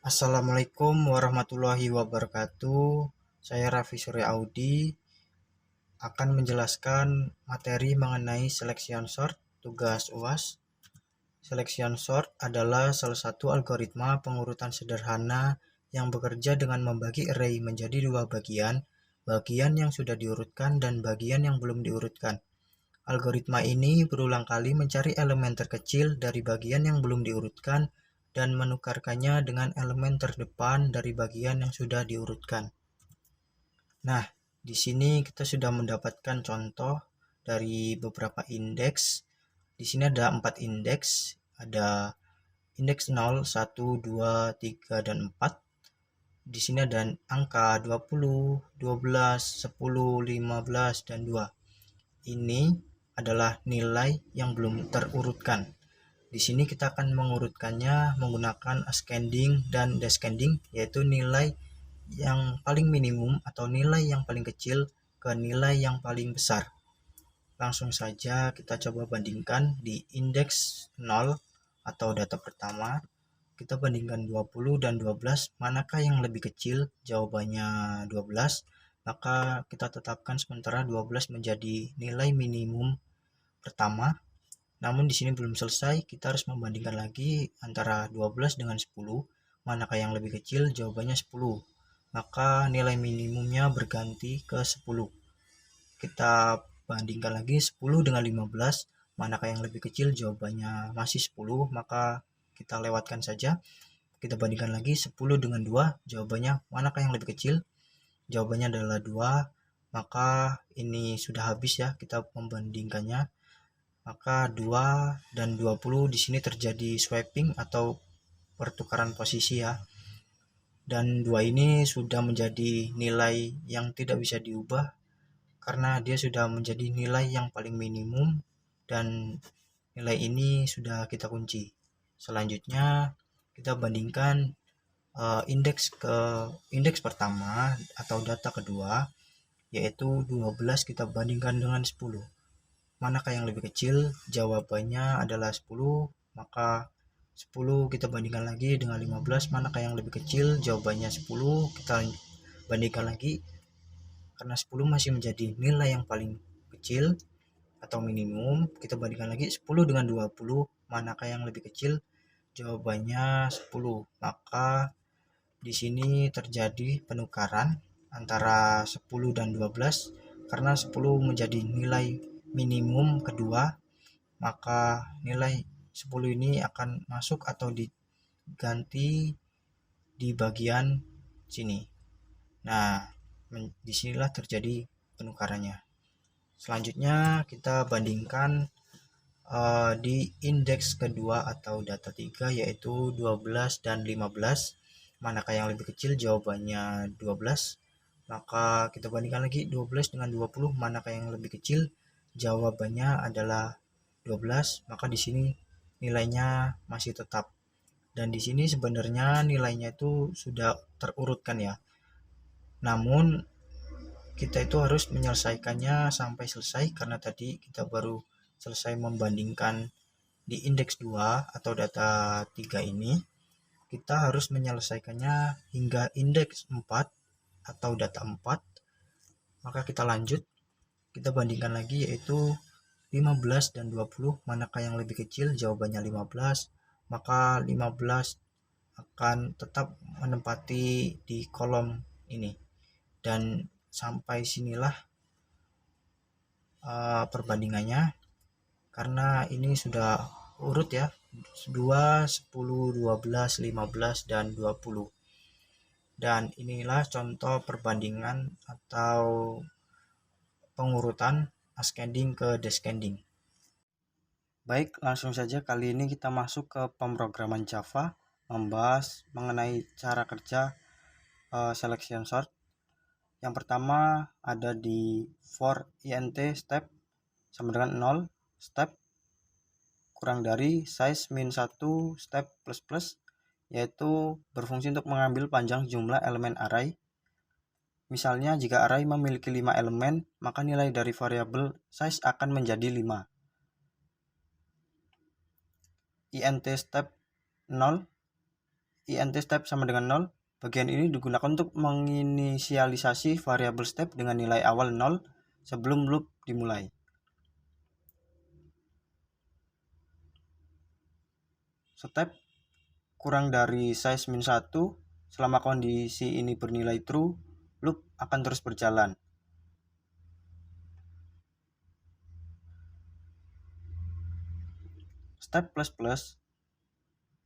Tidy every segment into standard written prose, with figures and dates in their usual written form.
Assalamualaikum warahmatullahi wabarakatuh. Saya Raffi Surya Audi akan menjelaskan materi mengenai selection sort tugas UAS. Selection sort adalah salah satu algoritma pengurutan sederhana yang bekerja dengan membagi array menjadi dua bagian, bagian yang sudah diurutkan dan bagian yang belum diurutkan. Algoritma ini berulang kali mencari elemen terkecil dari bagian yang belum diurutkan dan menukarkannya dengan elemen terdepan dari bagian yang sudah diurutkan. Nah, di sini kita sudah mendapatkan contoh dari beberapa indeks. Di sini ada 4 indeks, ada indeks 0, 1, 2, 3, dan 4. Di sini ada angka 20, 12, 10, 15, dan 2. Ini adalah nilai yang belum terurutkan. Di sini kita akan mengurutkannya menggunakan ascending dan descending, yaitu nilai yang paling minimum atau nilai yang paling kecil ke nilai yang paling besar. Langsung saja kita coba bandingkan di indeks 0 atau data pertama. Kita bandingkan 20 dan 12, manakah yang lebih kecil? Jawabannya 12. Maka kita tetapkan sementara 12 menjadi nilai minimum pertama. Namun di sini belum selesai, kita harus membandingkan lagi antara 12 dengan 10. Manakah yang lebih kecil? Jawabannya 10. Maka nilai minimumnya berganti ke 10. Kita bandingkan lagi 10 dengan 15. Manakah yang lebih kecil? Jawabannya masih 10. Maka kita lewatkan saja. Kita bandingkan lagi 10 dengan 2. Jawabannya manakah yang lebih kecil? Jawabannya adalah 2. Maka ini sudah habis ya kita membandingkannya. Maka 2 dan 20 di sini terjadi swapping atau pertukaran posisi ya. Dan 2 ini sudah menjadi nilai yang tidak bisa diubah karena dia sudah menjadi nilai yang paling minimum dan nilai ini sudah kita kunci. Selanjutnya kita bandingkan indeks pertama atau data kedua, yaitu 12 kita bandingkan dengan 10. Manakah yang lebih kecil? Jawabannya adalah 10. Maka 10 kita bandingkan lagi dengan 15. Manakah yang lebih kecil? Jawabannya 10. Kita bandingkan lagi karena 10 masih menjadi nilai yang paling kecil atau minimum. Kita bandingkan lagi 10 dengan 20. Manakah yang lebih kecil? Jawabannya 10. Maka di sini terjadi penukaran antara 10 dan 12 karena 10 menjadi nilai minimum kedua, maka nilai 10 ini akan masuk atau diganti di bagian sini. Nah, disinilah terjadi penukarannya. Selanjutnya kita bandingkan di indeks kedua atau data 3, yaitu 12 dan 15. Manakah yang lebih kecil? Jawabannya 12. Maka kita bandingkan lagi 12 dengan 20. Manakah yang lebih kecil? Jawabannya adalah 12. Maka di sini nilainya masih tetap. Dan di sini sebenarnya nilainya itu sudah terurutkan ya. Namun kita itu harus menyelesaikannya sampai selesai karena tadi kita baru selesai membandingkan di indeks 2 atau data 3 ini. Kita harus menyelesaikannya hingga indeks 4 atau data 4. Maka kita lanjut, kita bandingkan lagi yaitu 15 dan 20. Manakah yang lebih kecil? Jawabannya 15. Maka 15 akan tetap menempati di kolom ini. Dan sampai sinilah perbandingannya karena ini sudah urut ya, 2, 10, 12, 15, dan 20. Dan inilah contoh perbandingan atau pengurutan ascending ke descending. Baik, langsung saja kali ini kita masuk ke pemrograman Java, membahas mengenai cara kerja selection sort. Yang pertama ada di for int step sama dengan 0, step kurang dari size min 1 step plus plus, yaitu berfungsi untuk mengambil panjang jumlah elemen array. Misalnya jika array memiliki 5 elemen, maka nilai dari variabel size akan menjadi 5. int step 0 int step sama dengan 0. Bagian ini digunakan untuk menginisialisasi variabel step dengan nilai awal 0 sebelum loop dimulai. Step kurang dari size min 1, selama kondisi ini bernilai true, loop akan terus berjalan. Step plus plus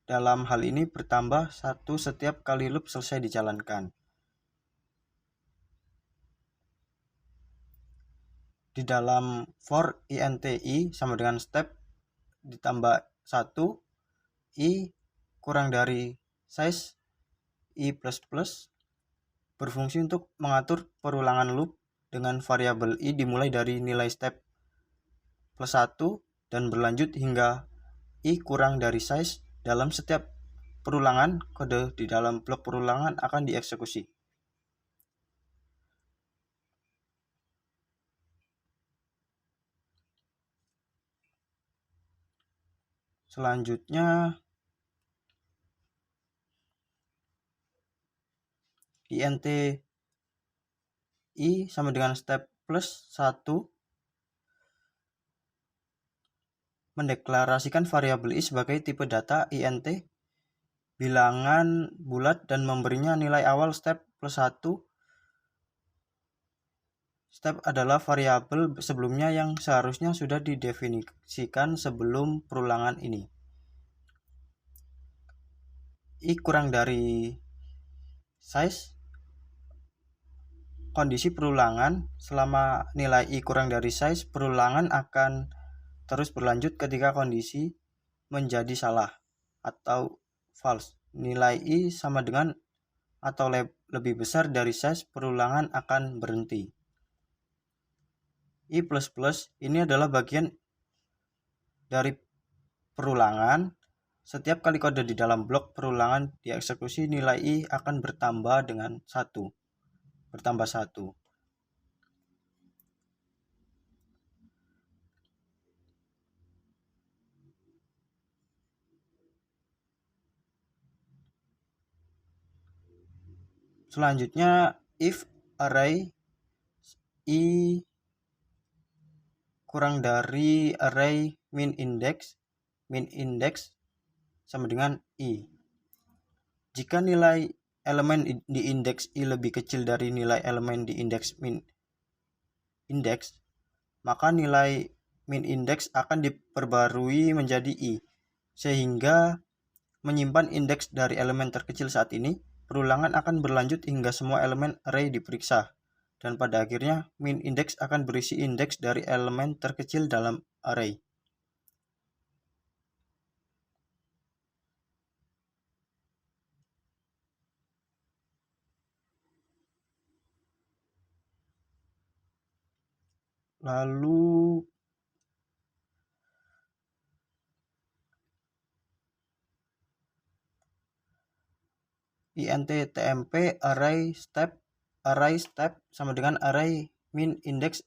dalam hal ini bertambah 1 setiap kali loop selesai dijalankan. Di dalam for int i sama dengan step ditambah 1 i kurang dari size i plus plus berfungsi untuk mengatur perulangan loop dengan variabel i dimulai dari nilai step plus 1 dan berlanjut hingga i kurang dari size. Dalam setiap perulangan, kode di dalam blok perulangan akan dieksekusi. Selanjutnya int i sama dengan step plus 1 mendeklarasikan variabel i sebagai tipe data int bilangan bulat dan memberinya nilai awal step plus 1. Step adalah variabel sebelumnya yang seharusnya sudah didefinisikan sebelum perulangan ini. I kurang dari size kondisi perulangan. Selama nilai i kurang dari size, perulangan akan terus berlanjut ketika kondisi menjadi salah atau false. Nilai i sama dengan atau lebih besar dari size, perulangan akan berhenti. I plus plus ini adalah bagian dari perulangan. Setiap kali kode di dalam blok perulangan dieksekusi, nilai i akan bertambah dengan 1. Bertambah 1. Selanjutnya if array i kurang dari array min index sama dengan i. Jika nilai elemen di indeks i lebih kecil dari nilai elemen di indeks min index, maka nilai min index akan diperbarui menjadi i, sehingga menyimpan indeks dari elemen terkecil saat ini. Perulangan akan berlanjut hingga semua elemen array diperiksa, dan pada akhirnya min index akan berisi indeks dari elemen terkecil dalam array. Lalu int tmp array step sama dengan array min index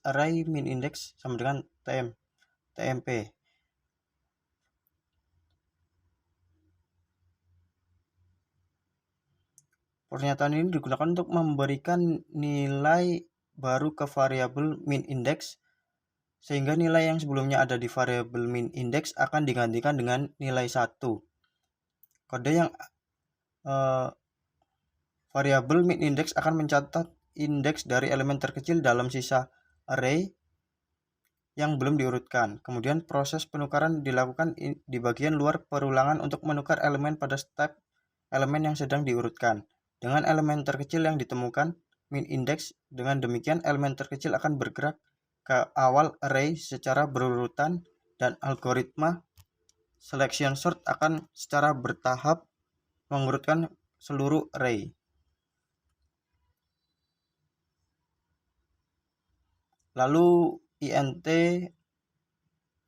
sama dengan tmp. Pernyataan ini digunakan untuk memberikan nilai baru ke variabel min index, sehingga nilai yang sebelumnya ada di variabel min index akan digantikan dengan nilai 1. Kode yang variabel min index akan mencatat indeks dari elemen terkecil dalam sisa array yang belum diurutkan. Kemudian proses penukaran dilakukan di bagian luar perulangan untuk menukar elemen pada step elemen yang sedang diurutkan dengan elemen terkecil yang ditemukan min index. Dengan demikian elemen terkecil akan bergerak ke awal array secara berurutan dan algoritma selection sort akan secara bertahap mengurutkan seluruh array. Lalu int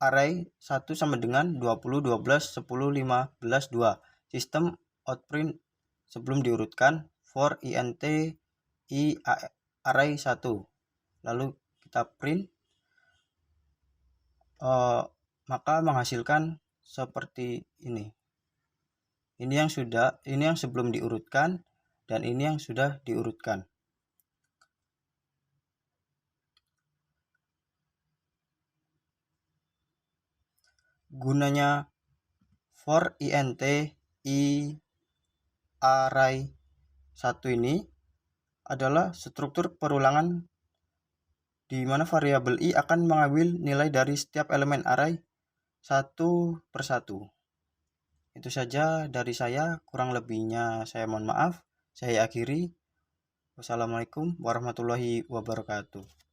array 1 sama dengan 20, 12, 10, 15, 2. Sistem outprint sebelum diurutkan for int i array 1. Lalu kita print, maka menghasilkan seperti ini. Ini yang sebelum diurutkan, dan ini yang sudah diurutkan. Gunanya for int I array 1 ini adalah struktur perulangan di mana variabel i akan mengambil nilai dari setiap elemen array satu per satu. Itu saja dari saya, kurang lebihnya saya mohon maaf. Saya akhiri. Wassalamualaikum warahmatullahi wabarakatuh.